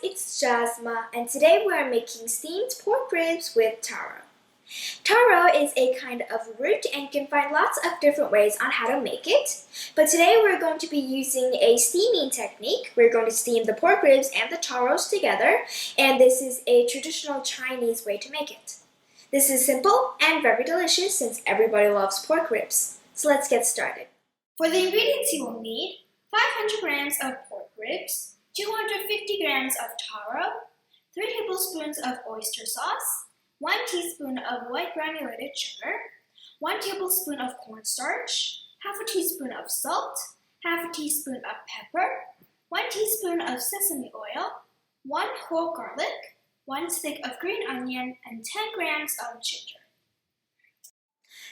it's Jasma, and today we are making steamed pork ribs with taro. Taro is a kind of root and you can find lots of different ways on how to make it. But today we're going to be using a steaming technique. We're going to steam the pork ribs and the taros together, and this is a traditional Chinese way to make it. This is simple and very delicious since everybody loves pork ribs. So let's get started. For the ingredients you will need 500 grams of pork ribs, 250 grams of taro, 3 tablespoons of oyster sauce, 1 teaspoon of white granulated sugar, 1 tablespoon of cornstarch, half a teaspoon of salt, half a teaspoon of pepper, 1 teaspoon of sesame oil, 1 whole garlic, 1 stick of green onion, and 10 grams of ginger.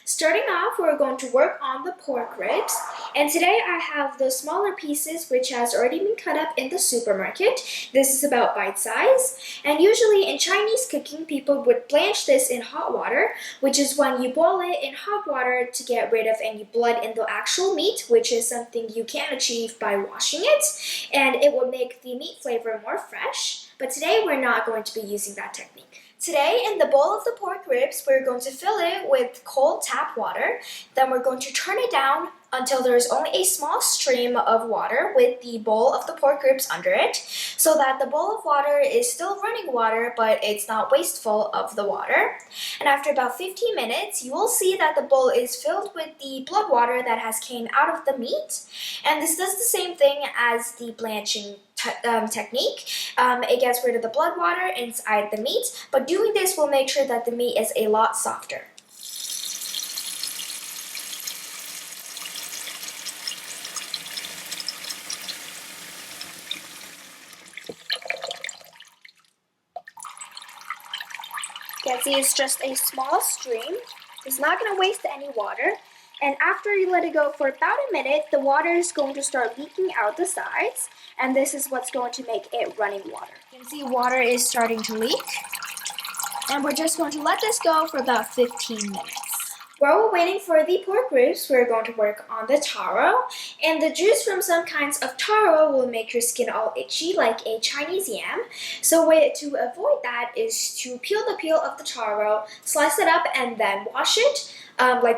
Starting off, we're going to work on the pork ribs, and today I have the smaller pieces which has already been cut up in the supermarket. This is about bite size, and usually in Chinese cooking people would blanch this in hot water, which is when you boil it in hot water to get rid of any blood in the actual meat, which is something you can achieve by washing it, and it will make the meat flavor more fresh. But today we're not going to be using that technique. Today, in the bowl of the pork ribs, we're going to fill it with cold tap water. Then we're going to turn it down until there's only a small stream of water with the bowl of the pork ribs under it, so that the bowl of water is still running water, but it's not wasteful of the water. And after about 15 minutes, you will see that the bowl is filled with the blood water that has came out of the meat. And this does the same thing as the blanching technique. It gets rid of the blood water inside the meat, but doing this will make sure that the meat is a lot softer. You can see it's just a small stream. It's not going to waste any water. And after you let it go for about a minute, the water is going to start leaking out the sides. And this is what's going to make it running water. You can see water is starting to leak. And we're just going to let this go for about 15 minutes. While we're waiting for the pork ribs, we're going to work on the taro. And the juice from some kinds of taro will make your skin all itchy like a Chinese yam. So a way to avoid that is to peel the peel of the taro, slice it up, and then wash it.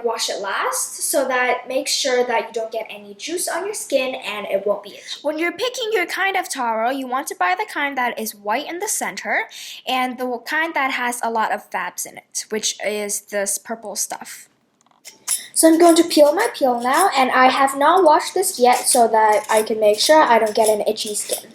Wash it last, so that makes sure that you don't get any juice on your skin and it won't be itchy. When you're picking your kind of taro, you want to buy the kind that is white in the center and the kind that has a lot of fabs in it, which is this purple stuff. So I'm going to peel my peel now, and I have not washed this yet so that I can make sure I don't get an itchy skin.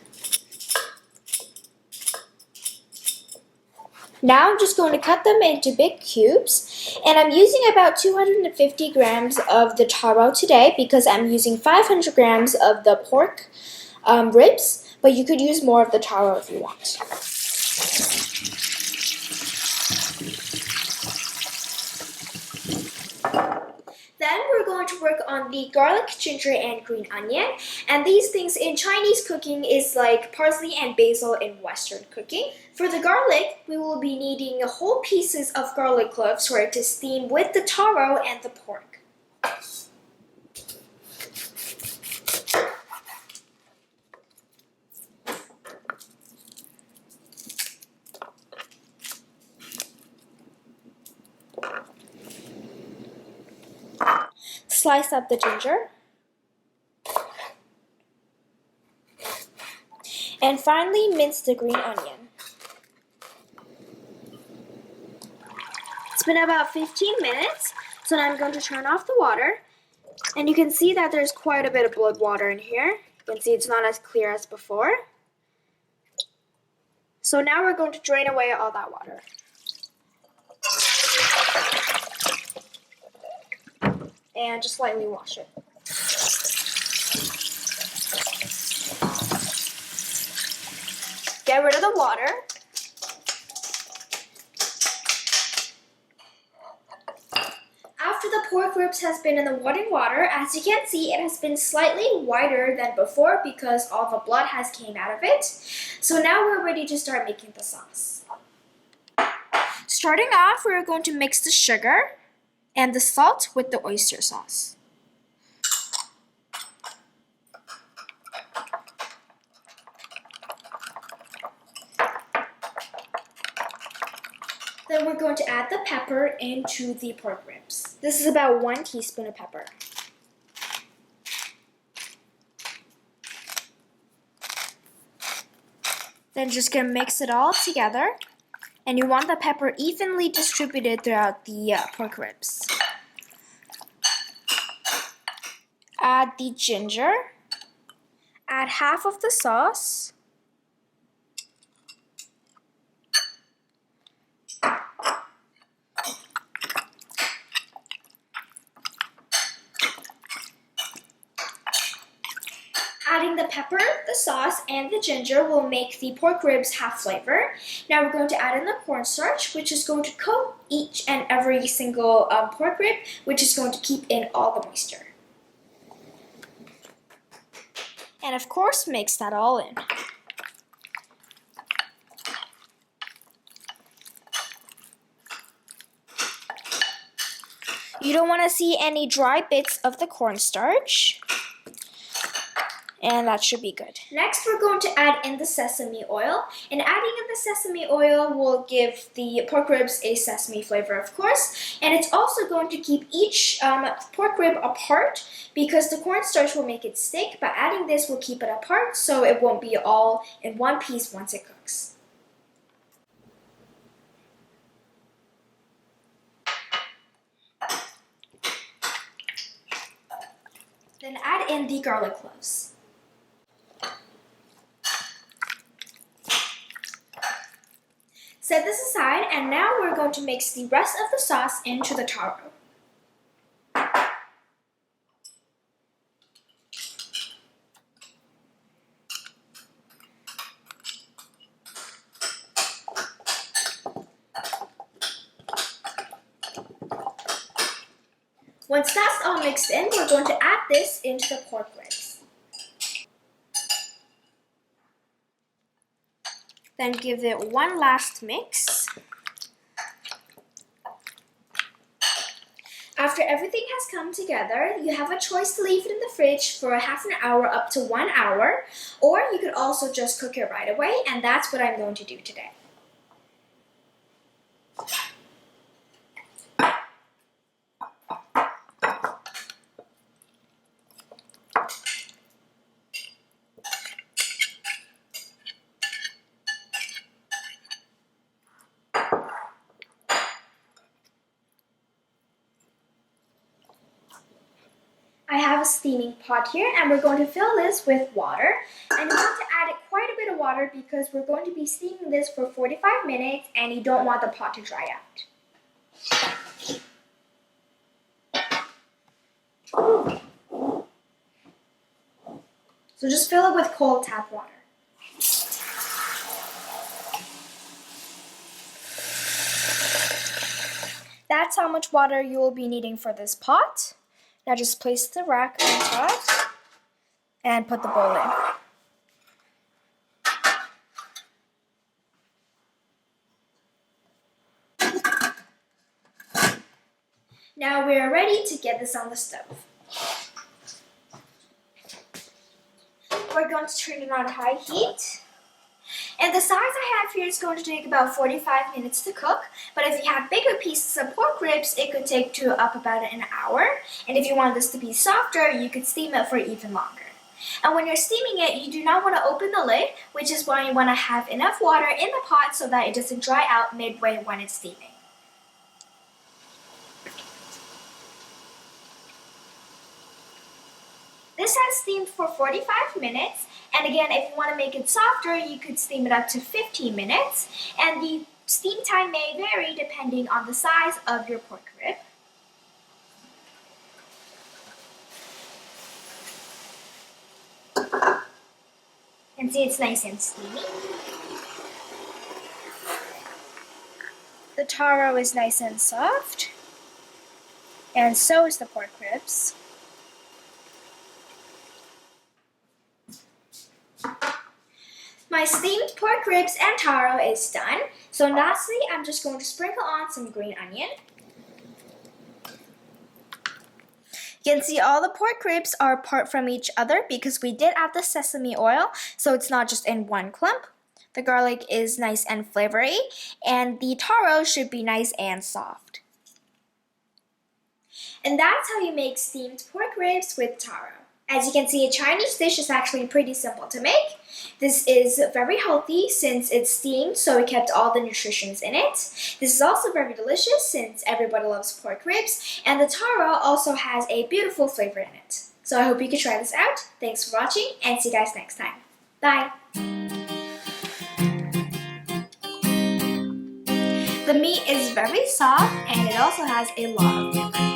Now I'm just going to cut them into big cubes, and I'm using about 250 grams of the taro today because I'm using 500 grams of the pork ribs, but you could use more of the taro if you want. Then we're going to work on the garlic, ginger, and green onion. And these things in Chinese cooking is like parsley and basil in Western cooking. For the garlic, we will be needing whole pieces of garlic cloves for it to steam with the taro and the pork. Slice up the ginger. And finally, mince the green onion. It's been about 15 minutes, so now I'm going to turn off the water. And you can see that there's quite a bit of blood water in here. You can see it's not as clear as before. So now we're going to drain away all that water. And just lightly wash it. Get rid of the water. After the pork ribs has been in the running water, as you can see, it has been slightly whiter than before because all the blood has came out of it. So now we're ready to start making the sauce. Starting off, we're going to mix the sugar and the salt with the oyster sauce. we're going to add the pepper into the pork ribs. This is about 1 teaspoon of pepper. Then just gonna mix it all together. And you want the pepper evenly distributed throughout the pork ribs. Add the ginger. Add half of the sauce. Adding the pepper, the sauce, and the ginger will make the pork ribs have flavor. Now we're going to add in the cornstarch, which is going to coat each and every single pork rib, which is going to keep in all the moisture. And of course, mix that all in. You don't want to see any dry bits of the cornstarch. And that should be good. Next, we're going to add in the sesame oil. And adding in the sesame oil will give the pork ribs a sesame flavor, of course. And it's also going to keep each pork rib apart because the cornstarch will make it stick. But adding this will keep it apart so it won't be all in one piece once it cooks. Then add in the garlic cloves. Set this aside, and now we're going to mix the rest of the sauce into the taro. Once that's all mixed in, we're going to add this into the pork ribs. Then give it one last mix. After everything has come together, you have a choice to leave it in the fridge for half an hour up to 1 hour, or you could also just cook it right away, and that's what I'm going to do today. I have a steaming pot here, and we're going to fill this with water. And you want to add quite a bit of water because we're going to be steaming this for 45 minutes and you don't want the pot to dry out. So just fill it with cold tap water. That's how much water you will be needing for this pot. Now just place the rack on top and put the bowl in. Now we are ready to get this on the stove. We're going to turn it on high heat. And the size I have here is going to take about 45 minutes to cook, but if you have bigger pieces of pork ribs, it could take up about an hour. And if you want this to be softer, you could steam it for even longer. And when you're steaming it, you do not want to open the lid, which is why you want to have enough water in the pot so that it doesn't dry out midway when it's steaming. This has steamed for 45 minutes, and again, if you want to make it softer, you could steam it up to 15 minutes, and the steam time may vary depending on the size of your pork rib. And see, it's nice and steamy. The taro is nice and soft, and so is the pork ribs. My steamed pork ribs and taro is done. So lastly, I'm just going to sprinkle on some green onion. You can see all the pork ribs are apart from each other because we did add the sesame oil, so it's not just in one clump. The garlic is nice and flavory, and the taro should be nice and soft. And that's how you make steamed pork ribs with taro. As you can see, a Chinese dish is actually pretty simple to make. This is very healthy since it's steamed, so we kept all the nutritions in it. This is also very delicious since everybody loves pork ribs, and the taro also has a beautiful flavor in it. So I hope you can try this out. Thanks for watching, and see you guys next time. Bye! The meat is very soft, and it also has a lot of flavor.